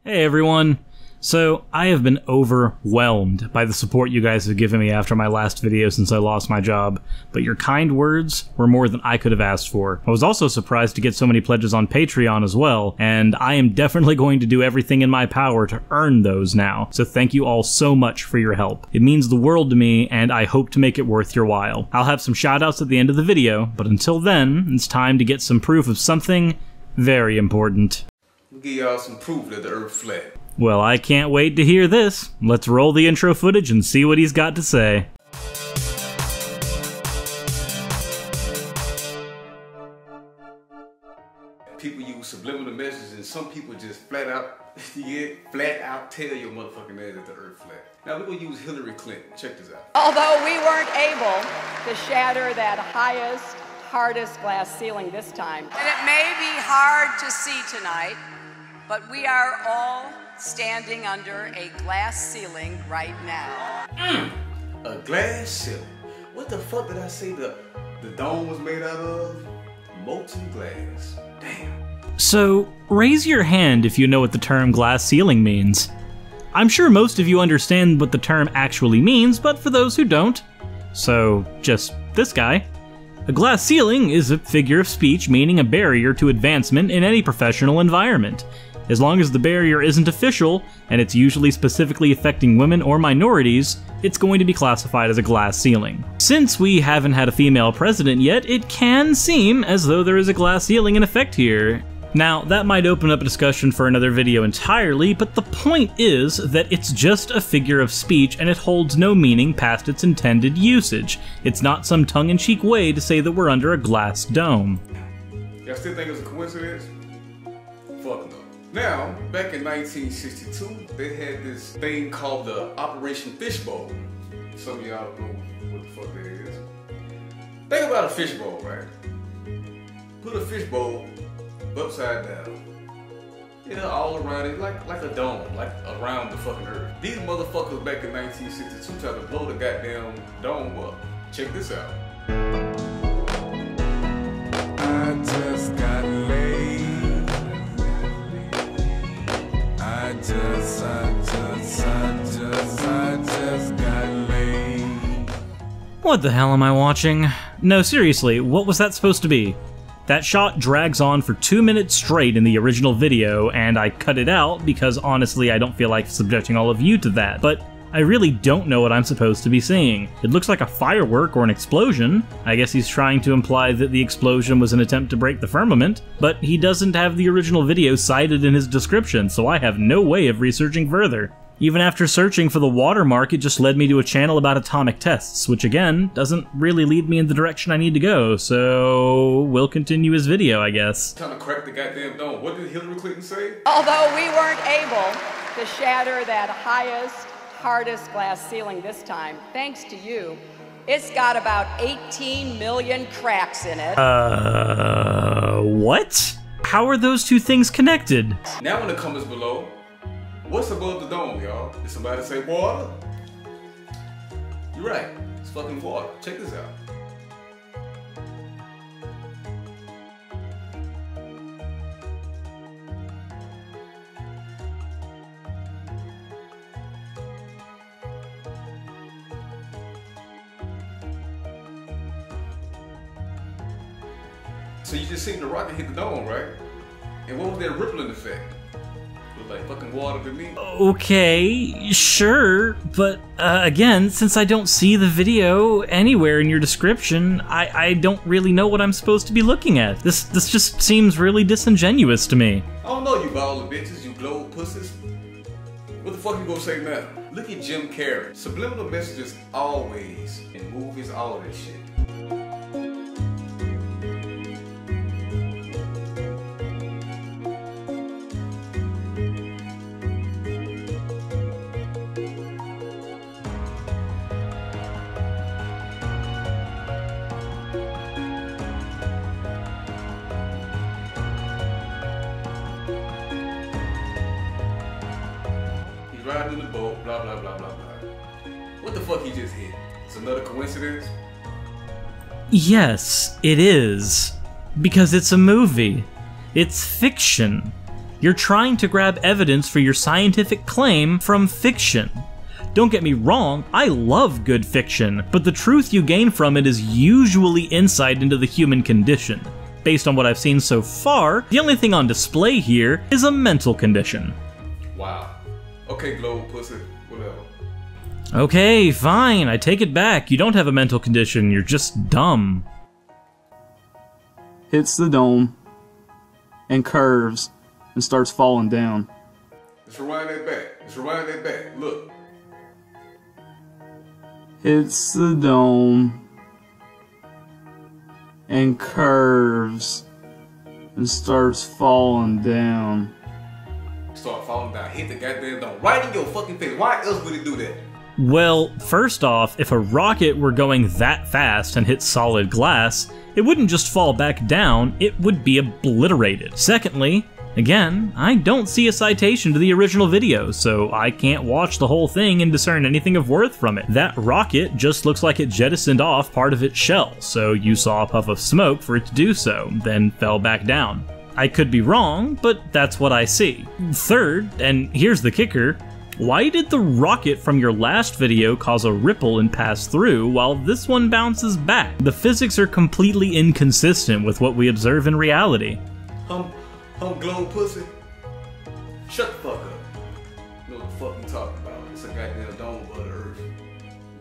Hey everyone! So, I have been overwhelmed by the support you guys have given me after my last video since I lost my job, but your kind words were more than I could have asked for. I was also surprised to get so many pledges on Patreon as well, and I am definitely going to do everything in my power to earn those now, so thank you all so much for your help. It means the world to me, and I hope to make it worth your while. I'll have some shoutouts at the end of the video, but until then, it's time to get some proof of something very important. We'll give y'all some proof that the Earth flat. Well, I can't wait to hear this. Let's roll the intro footage and see what he's got to say. People use subliminal messages, and some people just flat out tell your motherfucking ass that the Earth flat. Now we're gonna use Hillary Clinton. Check this out. Although we weren't able to shatter that highest, hardest glass ceiling this time. And it may be hard to see tonight, but we are all standing under a glass ceiling right now. A glass ceiling? What the fuck did I say the dome was made out of? Molten glass. Damn. So, raise your hand if you know what the term glass ceiling means. I'm sure most of you understand what the term actually means, but for those who don't, so just this guy. A glass ceiling is a figure of speech meaning a barrier to advancement in any professional environment. As long as the barrier isn't official, and it's usually specifically affecting women or minorities, it's going to be classified as a glass ceiling. Since we haven't had a female president yet, it can seem as though there is a glass ceiling in effect here. Now, that might open up a discussion for another video entirely, but the point is that it's just a figure of speech and it holds no meaning past its intended usage. It's not some tongue-in-cheek way to say that we're under a glass dome. Y'all still think it's a coincidence? Fuck no. Now, back in 1962, they had this thing called the Operation Fishbowl. Some of y'all know what the fuck that is. Think about a fishbowl, right? Put a fishbowl upside down. Yeah, all around it, like a dome, like around the fucking Earth. These motherfuckers back in 1962 tried to blow the goddamn dome up. Check this out. I just got laid. I just got laid. What the hell am I watching? No, seriously, what was that supposed to be? That shot drags on for 2 minutes straight in the original video, and I cut it out because honestly I don't feel like subjecting all of you to that, but I really don't know what I'm supposed to be seeing. It looks like a firework or an explosion. I guess he's trying to imply that the explosion was an attempt to break the firmament, but he doesn't have the original video cited in his description, so I have no way of researching further. Even after searching for the watermark, it just led me to a channel about atomic tests, which again, doesn't really lead me in the direction I need to go, so we'll continue his video, I guess. Trying to crack the goddamn dome. What did Hillary Clinton say? Although we weren't able to shatter that highest, hardest glass ceiling this time, thanks to you, it's got about 18 million cracks in it. What? How are those two things connected? Now in the comments below, what's above the dome, y'all? Did somebody say water? You're right, it's fucking water. Check this out. So you just seen the rocket hit the dome, right? And what was that rippling effect? It was like fucking water to me. Okay, sure, but again, since I don't see the video anywhere in your description, I don't really know what I'm supposed to be looking at. This just seems really disingenuous to me. I don't know, you bald bitches, you globe pussies. What the fuck you gonna say now? Look at Jim Carrey. Subliminal messages always, in movies, all of this shit. Riding in the boat, blah, blah, blah, blah, blah. What the fuck he just hit? It's another coincidence? Yes, it is. Because it's a movie. It's fiction. You're trying to grab evidence for your scientific claim from fiction. Don't get me wrong, I love good fiction, but the truth you gain from it is usually insight into the human condition. Based on what I've seen so far, the only thing on display here is a mental condition. Wow. Okay, globe pussy, whatever. Okay, fine, I take it back. You don't have a mental condition, you're just dumb. Hits the dome and curves and starts falling down. Let's rewind that back. Let's rewind that back. Look. Hits the dome and curves and starts falling down. Start falling down. Hit the goddamn dome. Right in your fucking face. Why else would it do that? Well, first off, if a rocket were going that fast and hit solid glass, it wouldn't just fall back down, it would be obliterated. Secondly, again, I don't see a citation to the original video, so I can't watch the whole thing and discern anything of worth from it. That rocket just looks like it jettisoned off part of its shell, so you saw a puff of smoke for it to do so, then fell back down. I could be wrong, but that's what I see. Third, and here's the kicker, why did the rocket from your last video cause a ripple and pass through while this one bounces back? The physics are completely inconsistent with what we observe in reality. Hum globe pussy. Shut the fuck up. You know what the fuck you talking about? It's a goddamn dome above the earth.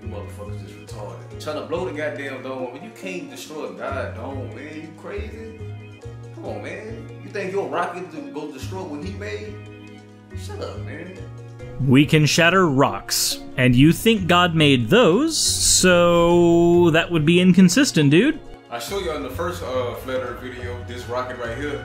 You motherfuckers just retarded. Trying to blow the goddamn dome, but you can't destroy a god dome, man. You crazy? Come on, man. You think your rocket to go destroy what he made? Shut up, man. We can shatter rocks, and you think God made those, so that would be inconsistent, dude. I showed you in the first Flat Earth video, this rocket right here.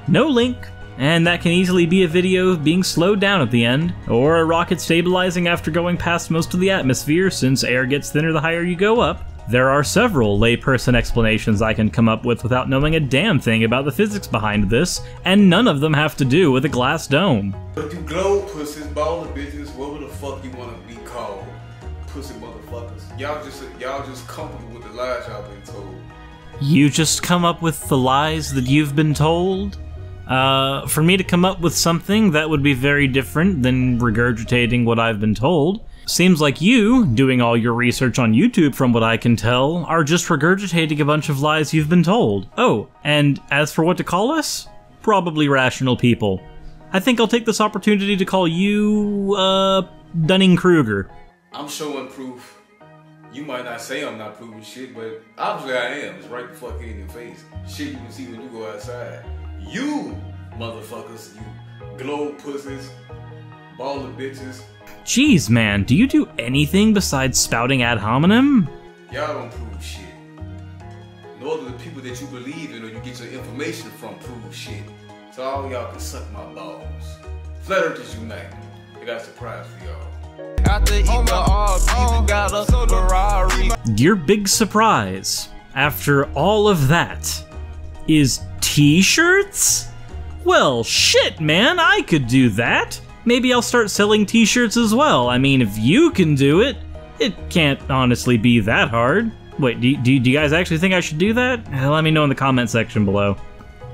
No link, and that can easily be a video of being slowed down at the end, or a rocket stabilizing after going past most of the atmosphere since air gets thinner the higher you go up. There are several layperson explanations I can come up with without knowing a damn thing about the physics behind this, and none of them have to do with a glass dome. But you globe pussies, baller bitches, whatever the fuck you want to be called, pussy motherfuckers. Y'all just comfortable with the lies y'all been told. You just come up with the lies that you've been told? For me to come up with something that would be very different than regurgitating what I've been told. Seems like you, doing all your research on YouTube from what I can tell, are just regurgitating a bunch of lies you've been told. Oh, and as for what to call us? Probably rational people. I think I'll take this opportunity to call you, Dunning-Kruger. I'm showing proof. You might not say I'm not proving shit, but obviously I am. It's right the fuck in your face. Shit you can see when you go outside. You motherfuckers, you globe pussies, baller bitches. Jeez, man, do you do anything besides spouting ad hominem? Y'all don't prove shit. Nor do the people that you believe in or you get your information from prove shit. So all y'all can suck my balls. Flat Earthers unite. I got a surprise for y'all. After eating all beef, got a Ferrari. Your big surprise, after all of that, is t-shirts? Well, shit, man, I could do that. Maybe I'll start selling t-shirts as well. I mean, if you can do it, it can't honestly be that hard. Wait, do you guys actually think I should do that? Let me know in the comment section below.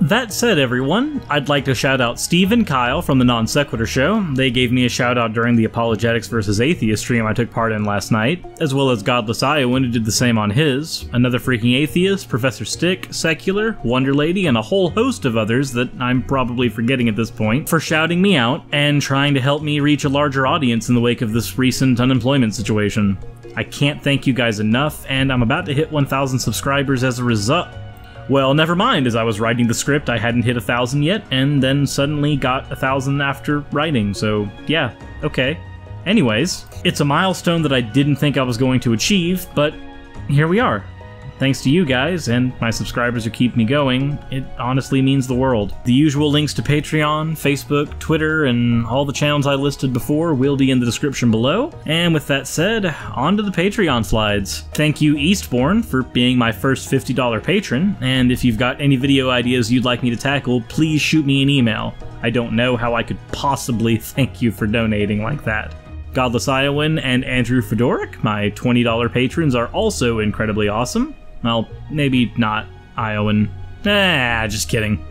That said, everyone, I'd like to shout out Steve and Kyle from the Non Sequitur Show. They gave me a shout out during the Apologetics vs. Atheist stream I took part in last night, as well as Godless Iowan who did the same on his, Another Freaking Atheist, Professor Stick, Secular, Wonder Lady, and a whole host of others that I'm probably forgetting at this point, for shouting me out and trying to help me reach a larger audience in the wake of this recent unemployment situation. I can't thank you guys enough, and I'm about to hit 1,000 subscribers as a result. Well, never mind, as I was writing the script I hadn't hit 1,000 yet, and then suddenly got 1,000 after writing, so yeah, okay. Anyways, it's a milestone that I didn't think I was going to achieve, but here we are. Thanks to you guys, and my subscribers who keep me going, it honestly means the world. The usual links to Patreon, Facebook, Twitter, and all the channels I listed before will be in the description below. And with that said, on to the Patreon slides. Thank you Eastbourne for being my first $50 patron, and if you've got any video ideas you'd like me to tackle, please shoot me an email. I don't know how I could possibly thank you for donating like that. Godless Iowan and Andrew Fedoric, my $20 patrons, are also incredibly awesome. Well, maybe not Iowan. Just kidding.